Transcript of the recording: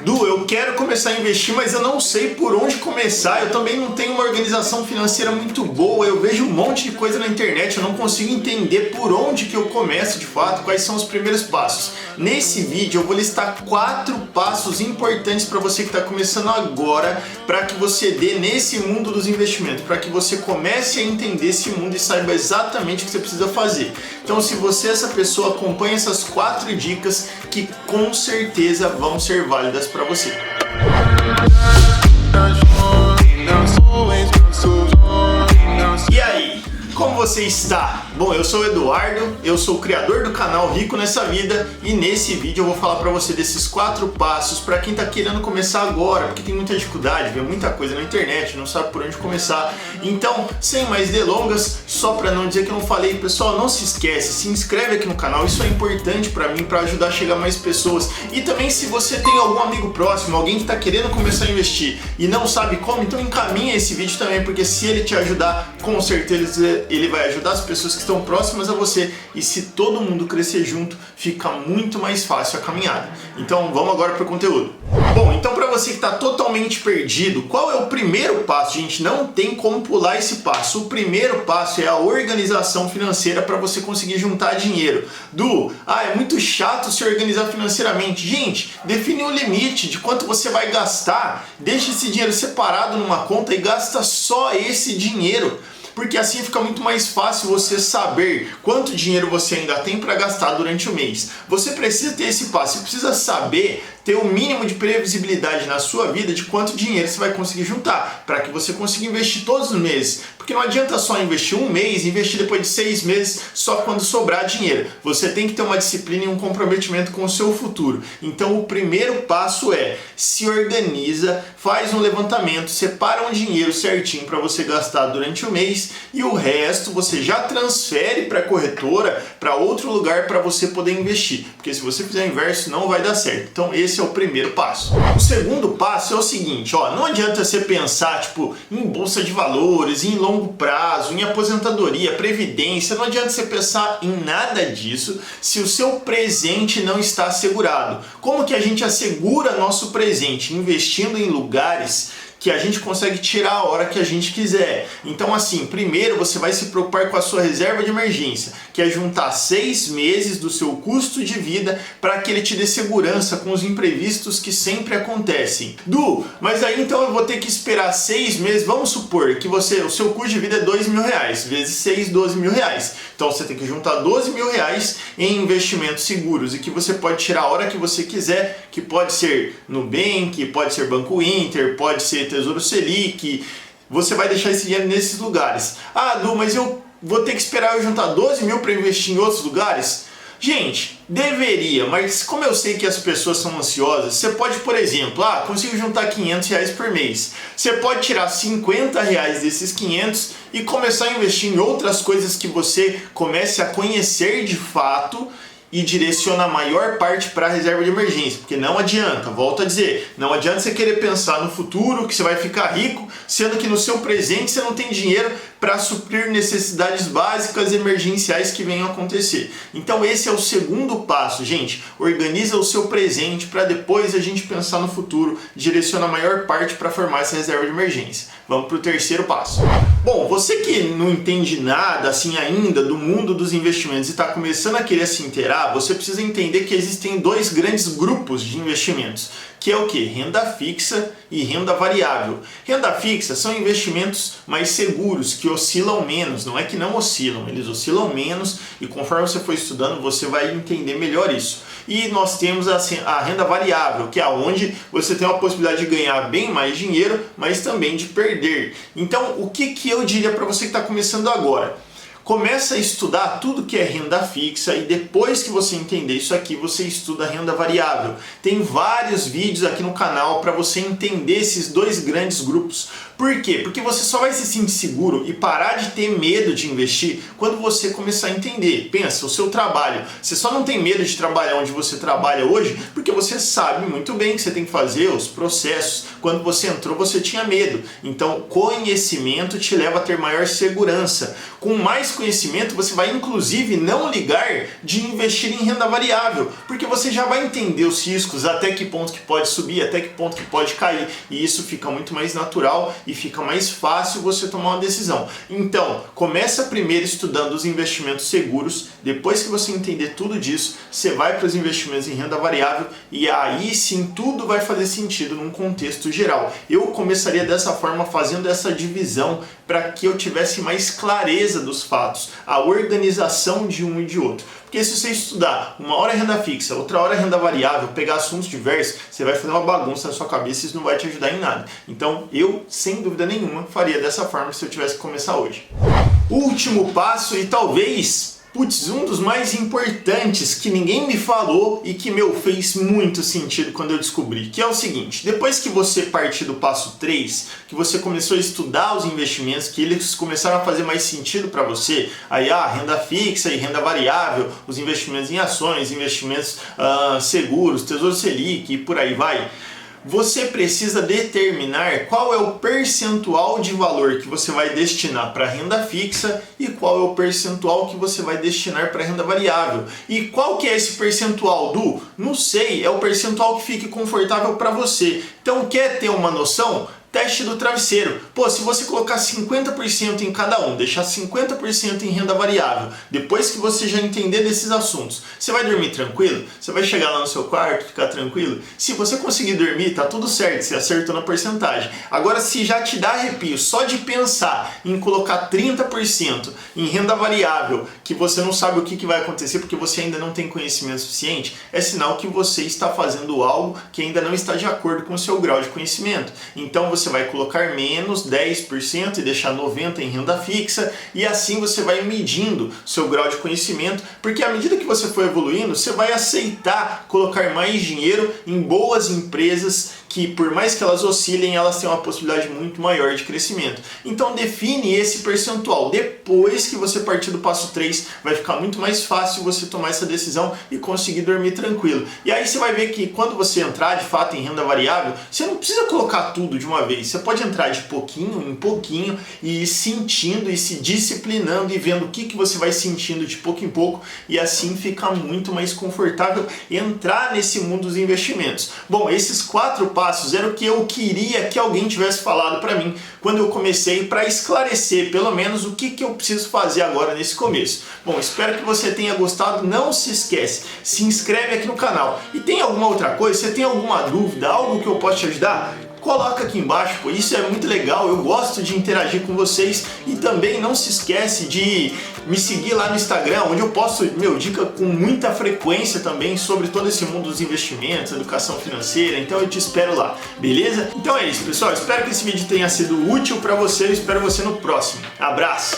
Du, eu quero começar a investir, mas eu não sei por onde começar. Eu também não tenho uma organização financeira muito boa. Eu vejo um monte de coisa na internet, eu não consigo entender por onde que eu começo de fato, quais são os primeiros passos. Nesse vídeo eu vou listar 4 passos importantes para você que está começando agora, para que você dê nesse mundo dos investimentos, para que você comece a entender esse mundo e saiba exatamente o que você precisa fazer. Então, se você é essa pessoa, acompanhe essas 4 dicas que com certeza vão ser válidas para você. E aí, como você está? Bom, eu sou o Eduardo, eu sou o criador do canal Rico Nessa Vida e nesse vídeo eu vou falar para você desses 4 passos para quem está querendo começar agora, porque tem muita dificuldade, vê muita coisa na internet, não sabe por onde começar. Então, sem mais delongas, só para não dizer que eu não falei, pessoal, não se esquece, se inscreve aqui no canal, isso é importante para mim, para ajudar a chegar mais pessoas. E também se você tem algum amigo próximo, alguém que está querendo começar a investir e não sabe como, então encaminha esse vídeo também, porque se ele te ajudar, com certeza ele vai ajudar as pessoas que estão próximas a você, e se todo mundo crescer junto, fica muito mais fácil a caminhada. Então vamos agora para o conteúdo. Bom, então para você que está totalmente perdido, qual é o primeiro passo? Gente, não tem como pular esse passo. O primeiro passo é a organização financeira para você conseguir juntar dinheiro. É muito chato se organizar financeiramente. Gente, define um limite de quanto você vai gastar, deixa esse dinheiro separado numa conta e gasta só esse dinheiro. Porque assim fica muito mais fácil você saber quanto dinheiro você ainda tem para gastar durante o mês. Você precisa ter esse passo, você precisa saber ter o mínimo de previsibilidade na sua vida de quanto dinheiro você vai conseguir juntar, para que você consiga investir todos os meses. Porque não adianta só investir um mês, investir depois de 6 meses só quando sobrar dinheiro. Você tem que ter uma disciplina e um comprometimento com o seu futuro. Então o primeiro passo é se organiza, faz um levantamento, separa um dinheiro certinho para você gastar durante o mês e o resto você já transfere para a corretora, para outro lugar para você poder investir. Porque se você fizer o inverso não vai dar certo. Então esse é o primeiro passo. O segundo passo é o seguinte, não adianta você pensar em bolsa de valores, em longo prazo, em aposentadoria, previdência, não adianta você pensar em nada disso se o seu presente não está assegurado. Como que a gente assegura nosso presente? Investindo em lugares que a gente consegue tirar a hora que a gente quiser. Então assim, primeiro você vai se preocupar com a sua reserva de emergência, que é juntar 6 meses do seu custo de vida para que ele te dê segurança com os imprevistos que sempre acontecem. Mas aí então eu vou ter que esperar 6 meses, vamos supor que o seu custo de vida é R$2.000, vezes 6, R$12.000. Então você tem que juntar R$12.000 em investimentos seguros e que você pode tirar a hora que você quiser, que pode ser Nubank, pode ser Banco Inter, pode ser Tesouro Selic. Você vai deixar esse dinheiro nesses lugares. Mas eu vou ter que esperar eu juntar 12 mil para investir em outros lugares? Gente, deveria, mas como eu sei que as pessoas são ansiosas, você pode, por exemplo, consigo juntar R$500 por mês. Você pode tirar R$50 desses 500 e começar a investir em outras coisas que você comece a conhecer de fato e direciona a maior parte para a reserva de emergência, porque não adianta, volto a dizer, não adianta você querer pensar no futuro que você vai ficar rico, sendo que no seu presente você não tem dinheiro para suprir necessidades básicas emergenciais que venham a acontecer. Então esse é o segundo passo, gente, organiza o seu presente para depois a gente pensar no futuro, direciona a maior parte para formar essa reserva de emergência. Vamos para o terceiro passo. Bom, você que não entende nada assim ainda do mundo dos investimentos e está começando a querer se inteirar, você precisa entender que existem 2 grandes grupos de investimentos, que é o que? Renda fixa e renda variável. Renda fixa são investimentos mais seguros, que oscilam menos, não é que não oscilam, eles oscilam menos e conforme você for estudando você vai entender melhor isso. E nós temos a renda variável, que é onde você tem a possibilidade de ganhar bem mais dinheiro, mas também de perder. Então o que eu diria para você que está começando agora? Começa a estudar tudo que é renda fixa e depois que você entender isso aqui, você estuda renda variável. Tem vários vídeos aqui no canal para você entender esses 2 grandes grupos. Por quê? Porque você só vai se sentir seguro e parar de ter medo de investir quando você começar a entender. Pensa, o seu trabalho. Você só não tem medo de trabalhar onde você trabalha hoje porque você sabe muito bem que você tem que fazer os processos. Quando você entrou, você tinha medo. Então, conhecimento te leva a ter maior segurança. Com mais conhecimento, você vai inclusive não ligar de investir em renda variável, porque você já vai entender os riscos, até que ponto que pode subir, até que ponto que pode cair, e isso fica muito mais natural e fica mais fácil você tomar uma decisão. Então, começa primeiro estudando os investimentos seguros, depois que você entender tudo disso, você vai para os investimentos em renda variável e aí sim tudo vai fazer sentido num contexto geral. Eu começaria dessa forma, fazendo essa divisão para que eu tivesse mais clareza dos fatos, a organização de um e de outro. Porque se você estudar uma hora renda fixa, outra hora renda variável, pegar assuntos diversos, você vai fazer uma bagunça na sua cabeça e isso não vai te ajudar em nada. Então eu, sem dúvida nenhuma, faria dessa forma se eu tivesse que começar hoje. Último passo e talvez... um dos mais importantes que ninguém me falou e que, fez muito sentido quando eu descobri, que é o seguinte: depois que você partir do passo 3, que você começou a estudar os investimentos, que eles começaram a fazer mais sentido para você, aí renda fixa e renda variável, os investimentos em ações, investimentos seguros, Tesouro Selic e por aí vai, você precisa determinar qual é o percentual de valor que você vai destinar para renda fixa e qual é o percentual que você vai destinar para renda variável. E qual que é esse percentual, Du? Não sei, é o percentual que fique confortável para você. Então, quer ter uma noção? Teste do travesseiro. Se você colocar 50% em cada um, deixar 50% em renda variável, depois que você já entender desses assuntos, você vai dormir tranquilo? Você vai chegar lá no seu quarto, ficar tranquilo? Se você conseguir dormir, tá tudo certo, você acertou na porcentagem. Agora, se já te dá arrepio só de pensar em colocar 30% em renda variável, que você não sabe o que vai acontecer porque você ainda não tem conhecimento suficiente, é sinal que você está fazendo algo que ainda não está de acordo com o seu grau de conhecimento. Então, você vai colocar menos 10% e deixar 90% em renda fixa, e assim você vai medindo seu grau de conhecimento, porque à medida que você for evoluindo, você vai aceitar colocar mais dinheiro em boas empresas que, por mais que elas oscilem, elas têm uma possibilidade muito maior de crescimento. Então define esse percentual. Depois que você partir do passo 3, vai ficar muito mais fácil você tomar essa decisão e conseguir dormir tranquilo. E aí você vai ver que quando você entrar de fato em renda variável, você não precisa colocar tudo de uma vez. Você pode entrar de pouquinho em pouquinho e ir sentindo e se disciplinando e vendo o que você vai sentindo de pouco em pouco, e assim fica muito mais confortável entrar nesse mundo dos investimentos. Bom, esses 4 passos era o que eu queria que alguém tivesse falado para mim quando eu comecei, para esclarecer pelo menos o que eu preciso fazer agora nesse começo. Bom, espero que você tenha gostado. Não se esquece, se inscreve aqui no canal. E tem alguma outra coisa? Você tem alguma dúvida, algo que eu possa te ajudar? Coloca aqui embaixo, pô, isso é muito legal, eu gosto de interagir com vocês. E também não se esquece de me seguir lá no Instagram, onde eu posto dica com muita frequência também sobre todo esse mundo dos investimentos, educação financeira. Então eu te espero lá, beleza? Então é isso, pessoal, espero que esse vídeo tenha sido útil para você, eu espero você no próximo. Abraço!